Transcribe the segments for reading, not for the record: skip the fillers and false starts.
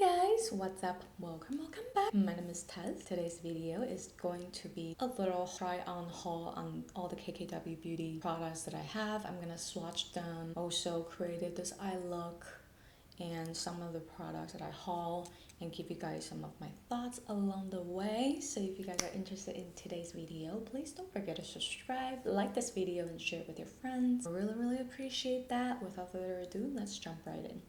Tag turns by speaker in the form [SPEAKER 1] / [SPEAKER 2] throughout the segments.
[SPEAKER 1] guys, what's up? Welcome back. My name is Tess. Today's video is going to be a little try on haul on all the KKW beauty products that I have. I'm gonna swatch them. Also created this eye look and some of the products that I haul and give you guys some of my thoughts along the way. So if you guys are interested in today's video, please don't forget to subscribe, like this video, and share it with your friends. I really appreciate that. Without further ado, let's jump right in.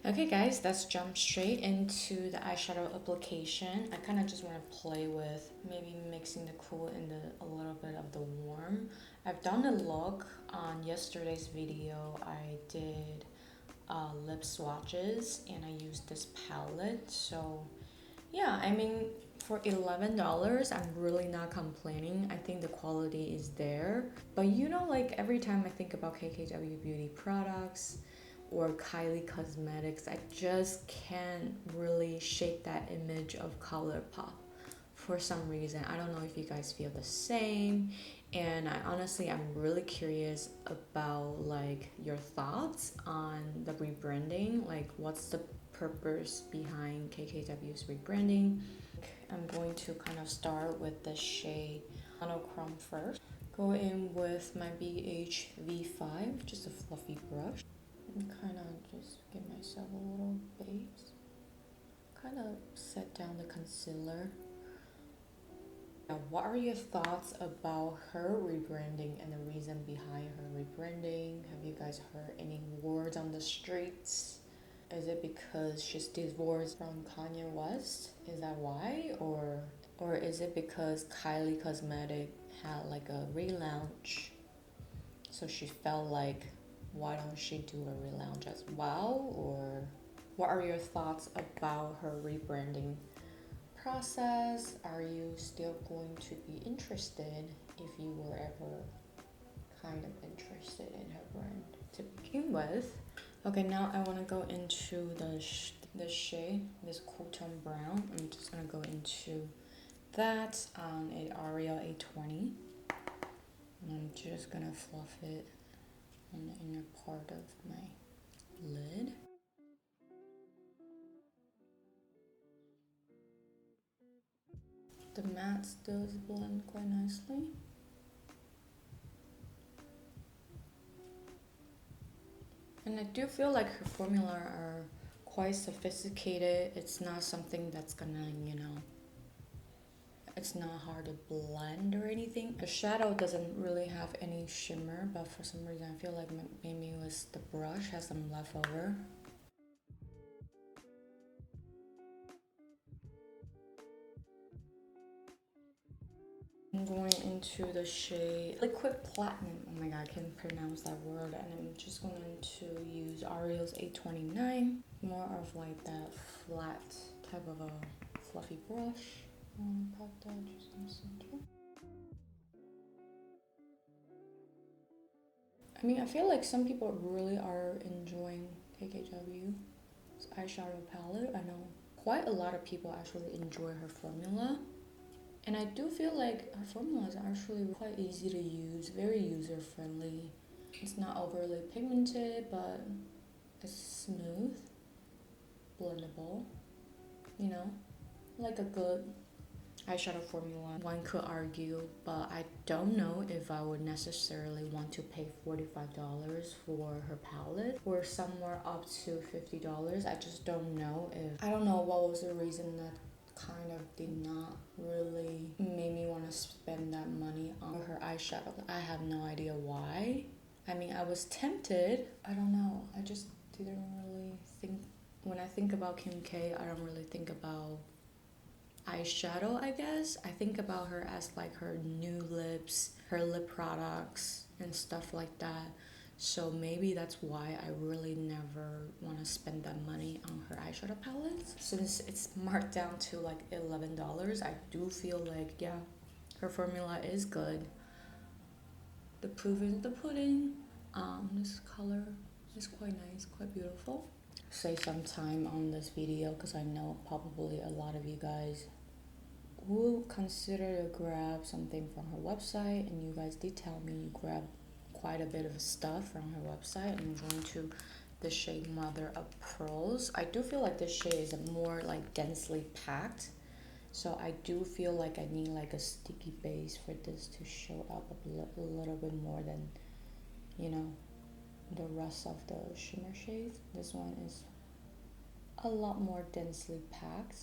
[SPEAKER 1] Okay guys, let's jump straight into the eyeshadow application. I kind of just want to play with maybe mixing the cool and a little bit of the warm. I've done a look on yesterday's video. I did lip swatches and I used this palette. So yeah, I mean, for $11, I'm really not complaining. I think the quality is there. But you know, like every time I think about KKW beauty products or Kylie Cosmetics, I just can't really shake that image of ColourPop for some reason. I don't know if you guys feel the same, and I'm really curious about like your thoughts on the rebranding. Like, what's the purpose behind KKW's rebranding? I'm going to kind of start with the shade Monochrome first. Go in with my BH V5, just a fluffy brush. And kind of just give myself a little base. Kind of set down the concealer. Now, what are your thoughts about her rebranding and the reason behind her rebranding? Have you guys heard any words on the streets? Is it because she divorced from Kanye West? Is that why? Or is it because Kylie Cosmetics had like a relaunch? So she felt like, why don't she do a relaunch as well? Or what are your thoughts about her rebranding process? Are you still going to be interested if you were ever kind of interested in her brand to begin with? Okay, now I want to go into the shade, this cool tone brown. I'm just going to go into that on an Ariel 820. And I'm just going to fluff it on the inner part of my lid. The matte does blend quite nicely. And I do feel like her formula are quite sophisticated. It's not something that's gonna, it's not hard to blend or anything. The shadow doesn't really have any shimmer, but for some reason I feel like maybe it was the brush has some leftover. I'm going into the shade Liquid Platinum. Oh my god, I can't pronounce that word. And I'm just going to use Ariel's 829. More of like that flat type of a fluffy brush. Pop that just in the center. I mean, I feel like some people really are enjoying KKW's eyeshadow palette. I know quite a lot of people actually enjoy her formula. And I do feel like her formula is actually quite easy to use, very user-friendly. It's not overly pigmented, but it's smooth, blendable, like a good eyeshadow formula. One could argue, but I don't know if I would necessarily want to pay $45 for her palette or somewhere up to $50. I just don't know I don't know what was the reason that kind of did not really make me want to spend that money on her eyeshadow. I have no idea why. I mean, I was tempted. I don't know. I just didn't really think. When I think about Kim K, I don't really think about eyeshadow, I guess. I think about her as like her new lips, her lip products, and stuff like that. So maybe that's why I really never want to spend that money on her eyeshadow palettes. Since it's marked down to like $11, I do feel like, yeah, her formula is good. The proof is in the pudding. This color is quite nice, quite beautiful. say some time on this video because I know probably a lot of you guys will consider to grab something from her website, and you guys did tell me you grab quite a bit of stuff from her website. I'm going to the shade Mother of Pearls. I do feel like this shade is more like densely packed, so I do feel like I need like a sticky base for this to show up a little bit more than, you know, the rest of the shimmer shades. This one is a lot more densely packed.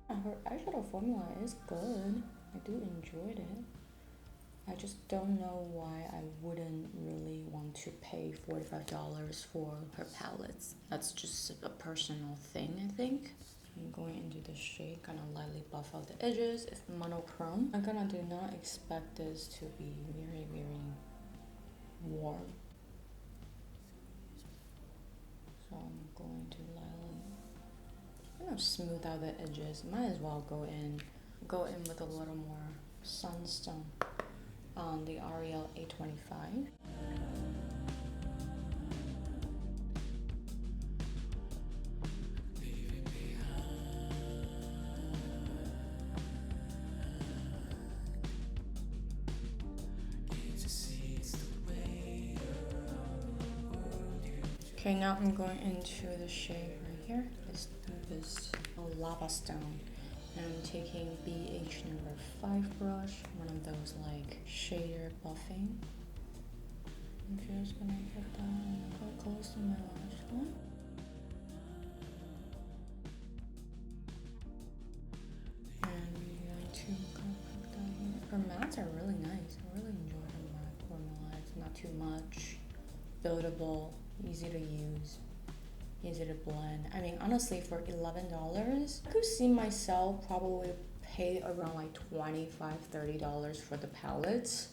[SPEAKER 1] Her eyeshadow formula is good. I do enjoy it. I just don't know why I wouldn't really want to pay $45 for her palettes. That's just a personal thing, I think. I'm going into the shade, kind of lightly buff out the edges. It's monochrome. I kind of do not expect this to be very, very warm. So I'm going to lightly kind of smooth out the edges. Might as well go in with a little more sunstone on the Ariel A25. Okay, now I'm going into the shade right here. This lava stone. And I'm taking BH number 5 brush, one of those like shader buffing. I'm just gonna put that quite close to my lash line. And I'm going to kind of put that here. Her mattes are really nice. I really enjoy her matte formula. It's not too much, buildable, easy to use, easy to blend. I mean, honestly, for $11, I could see myself probably pay around like $25-30 for the palettes.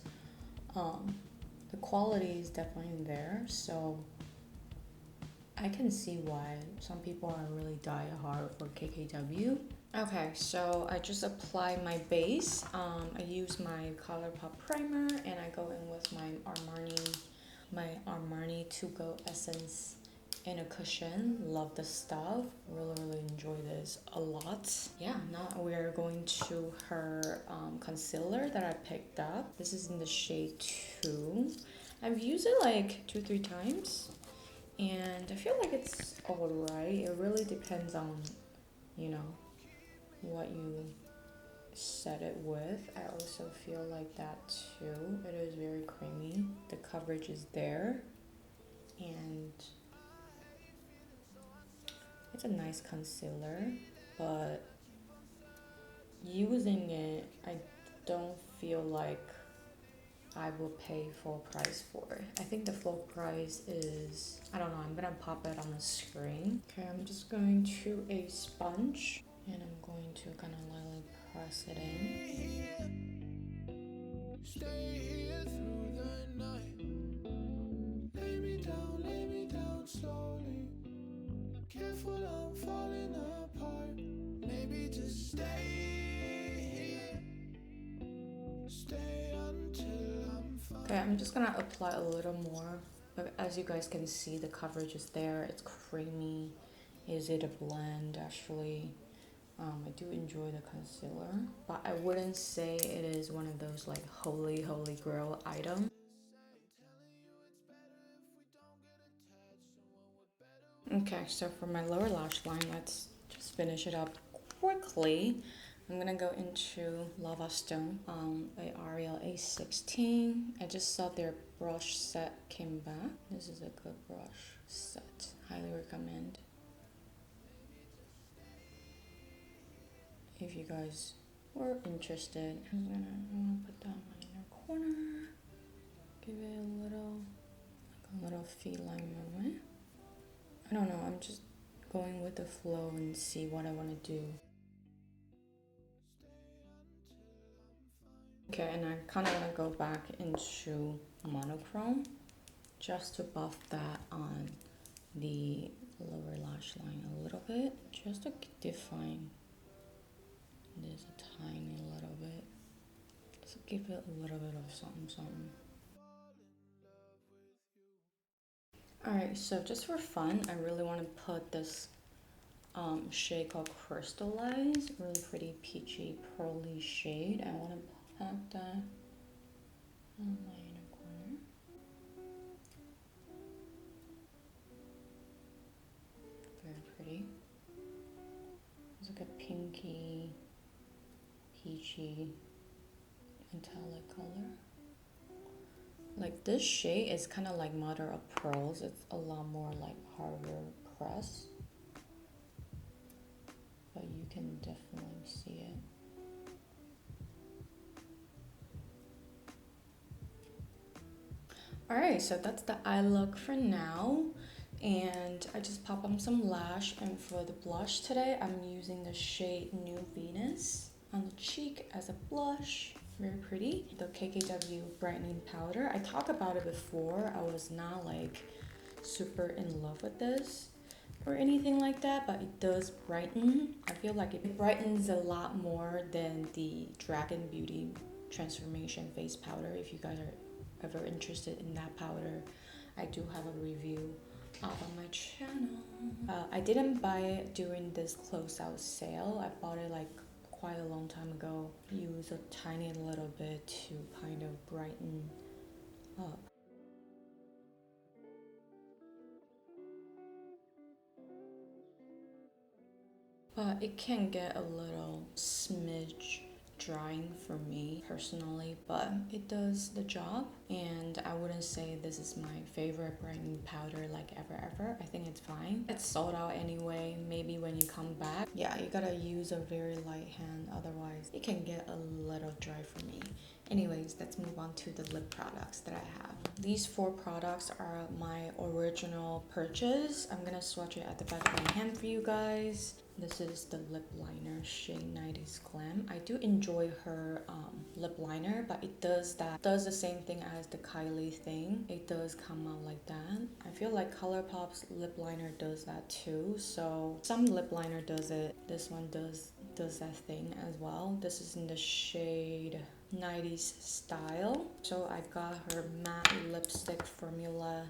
[SPEAKER 1] The quality is definitely there, so I can see why some people are really die hard for KKW. Okay, so I just apply my base. I use my ColourPop primer, and I go in with my Armani To Go Essence in a cushion. Love the stuff. Really enjoy this a lot. Yeah, now we're going to her concealer that I picked up. This is in the shade 2. I've used it like 2-3 times, and I feel like it's alright. It really depends on, you know, what you set it with. I also feel like that too. It is very creamy. The coverage is there, and it's a nice concealer, but using it, I don't feel like I will pay full price for it. I think the full price is, I don't know, I'm gonna pop it on the screen. Okay, I'm just going to a sponge, and I'm going to kind of lightly press it in. Stay here through the night. Lay me down slowly. Careful, I'm falling apart. Maybe just stay here. Stay until I'm fine. Okay, I'm just gonna apply a little more. But as you guys can see, the coverage is there. It's creamy, easy to blend actually. I do enjoy the concealer, but I wouldn't say it is one of those like holy grail items. Okay, so for my lower lash line, let's just finish it up quickly. I'm gonna go into Lava Stone, by Ariel A16. I just saw their brush set came back. This is a good brush set. Highly recommend. If you guys were interested, I'm gonna put that in my inner corner. Give it a little feline moment. I don't know, I'm just going with the flow and see what I want to do. Okay, and I kind of want to go back into monochrome just to buff that on the lower lash line a little bit, just to define this a tiny little bit. So give it a little bit of something, something. Alright, so just for fun, I really want to put this shade called Crystallized, really pretty peachy pearly shade. I want to pack that on my inner corner. Very pretty. It's like a pinky, peachy, metallic color. Like this shade is kind of like mother of pearls. It's a lot more like harder press, but you can definitely see it. Alright, so that's the eye look for now. And I just pop on some lash, and for the blush today, I'm using the shade New Venus on the cheek as a blush. Very pretty. The KKW brightening powder. I talked about it before. I was not like super in love with this or anything like that, but it does brighten. I feel like it brightens a lot more than the Dragon Beauty Transformation face powder. If you guys are ever interested in that powder, I do have a review up on my channel. I didn't buy it during this closeout sale. I bought it like quite a long time ago. Use a tiny little bit to kind of brighten up. But it can get a little smidge drying for me personally, but it does the job. And I wouldn't say this is my favorite brightening powder like ever. I think it's fine. It's sold out anyway. Maybe when you come back, yeah, you gotta use a very light hand, otherwise it can get a little dry for me. Anyways, let's move on to the lip products that I have. These 4 products are my original purchase. I'm gonna swatch it at the back of my hand for you guys. This is the lip liner shade 90s Glam. I do enjoy her lip liner, but it does the same thing as the Kylie thing. It does come out like that. I feel like ColourPop's lip liner does that too. So some lip liner does it. This one does that thing as well. This is in the shade 90s Style. So I got her matte lipstick formula.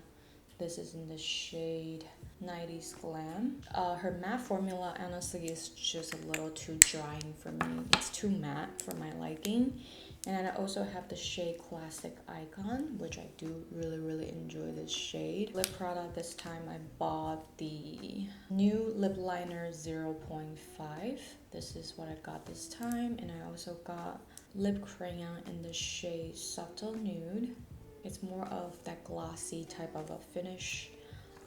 [SPEAKER 1] This is in the shade 90s Glam. Her matte formula honestly is just a little too drying for me. It's too matte for my liking. And I also have the shade Classic Icon, which I do really enjoy this shade. Lip product this time, I bought the new lip liner 0.5. This is what I got this time. And I also got lip crayon in the shade Subtle Nude. It's more of that glossy type of a finish.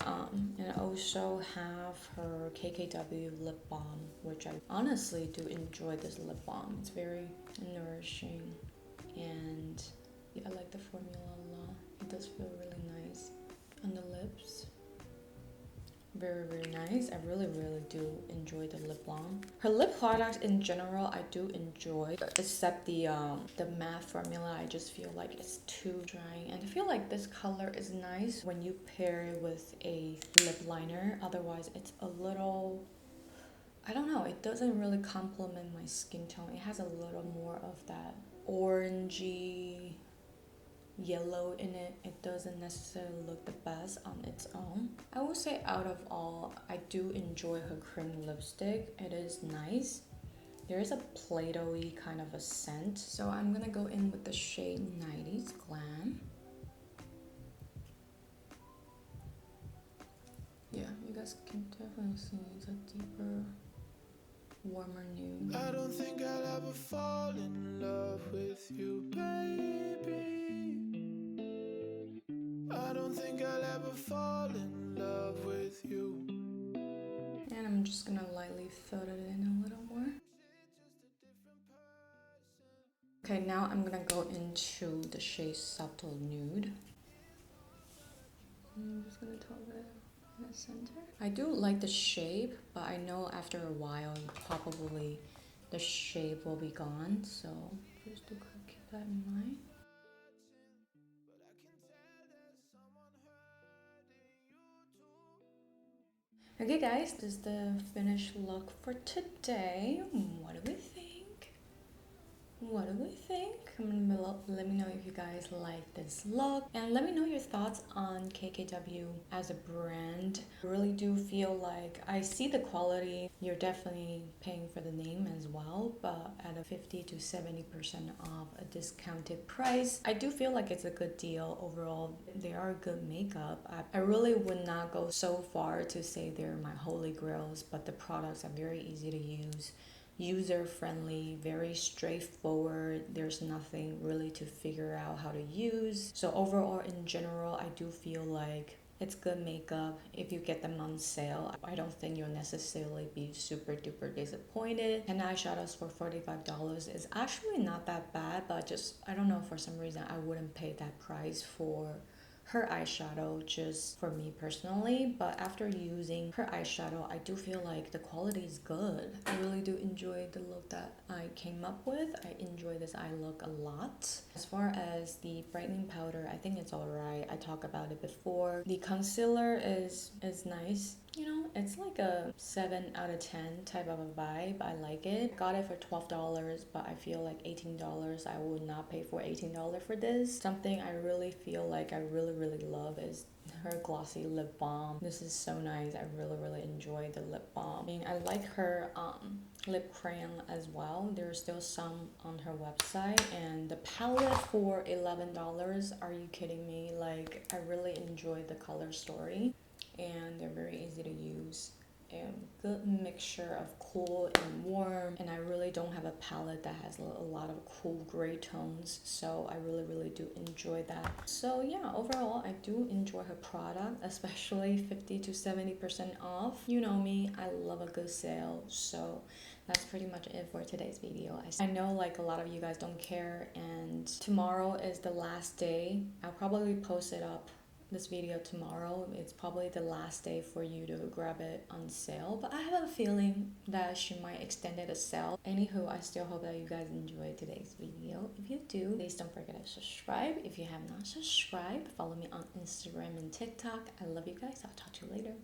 [SPEAKER 1] And I also have her KKW lip balm, which I honestly do enjoy this lip balm. It's very nourishing, and yeah, I like the formula a lot. It does feel really nice on the lips. Very nice. I really do enjoy the lip balm. Her lip products in general I do enjoy, except the matte formula. I just feel like it's too drying, and I feel like this color is nice when you pair it with a lip liner. Otherwise it's a little, I don't know, it doesn't really complement my skin tone. It has a little more of that orangey yellow in it. It doesn't necessarily look the best on its own. I would say out of all, I do enjoy her cream lipstick. It is nice. There is a Play-Doh-y kind of a scent. So I'm gonna go in with the shade 90s Glam. Yeah, you guys can definitely see it's a deeper, warmer nude.
[SPEAKER 2] I don't think I'll ever fall in love with you, baby. I don't think I'll ever fall in love with you.
[SPEAKER 1] And I'm just gonna lightly fill it in a little more. Okay, now I'm gonna go into the shade Subtle Nude. I'm just gonna top it in the center. I do like the shape, but I know after a while probably the shape will be gone, so just to keep that in mind. Okay guys, this is the finished look for today. What do we think? What do we think? Comment below, let me know if you guys like this look, and let me know your thoughts on KKW as a brand. I really do feel like I see the quality. You're definitely paying for the name as well, but at a 50 to 70% off a discounted price, I do feel like it's a good deal overall. They are good makeup. I really would not go so far to say they're my holy grails, but the products are very easy to use, user friendly, very straightforward. There's nothing really to figure out how to use. So overall, in general, I do feel like it's good makeup. If you get them on sale, I don't think you'll necessarily be super duper disappointed. And eyeshadows for $45 is actually not that bad, but just, I don't know, for some reason I wouldn't pay that price for her eyeshadow, just for me personally. But after using her eyeshadow, I do feel like the quality is good. I really do enjoy the look that I came up with. I enjoy this eye look a lot. As far as the brightening powder, I think it's alright. I talked about it before. The concealer is nice. You know, it's like a 7 out of 10 type of a vibe. I like it. Got it for $12, but I feel like $18. I would not pay for $18 for this. Something I really feel like I really love is her glossy lip balm. This is so nice. I really enjoy the lip balm. I mean, I like her lip crayon as well. There's still some on her website, and the palette for $11. Are you kidding me? Like, I really enjoy the color story, and they're very easy to use. A good mixture of cool and warm, and I really don't have a palette that has a lot of cool gray tones, so I really do enjoy that. So yeah, overall I do enjoy her product, especially 50 to 70% off. You know me, I love a good sale. So that's pretty much it for today's video. I know like a lot of you guys don't care, and tomorrow is the last day. I'll probably post it up, this video, tomorrow. It's probably the last day for you to grab it on sale, but I have a feeling that she might extend it a sale. Anywho, I still hope that you guys enjoyed today's video. If you do, please don't forget to subscribe. If you have not subscribed, follow me on Instagram and TikTok. I love you guys. I'll talk to you later.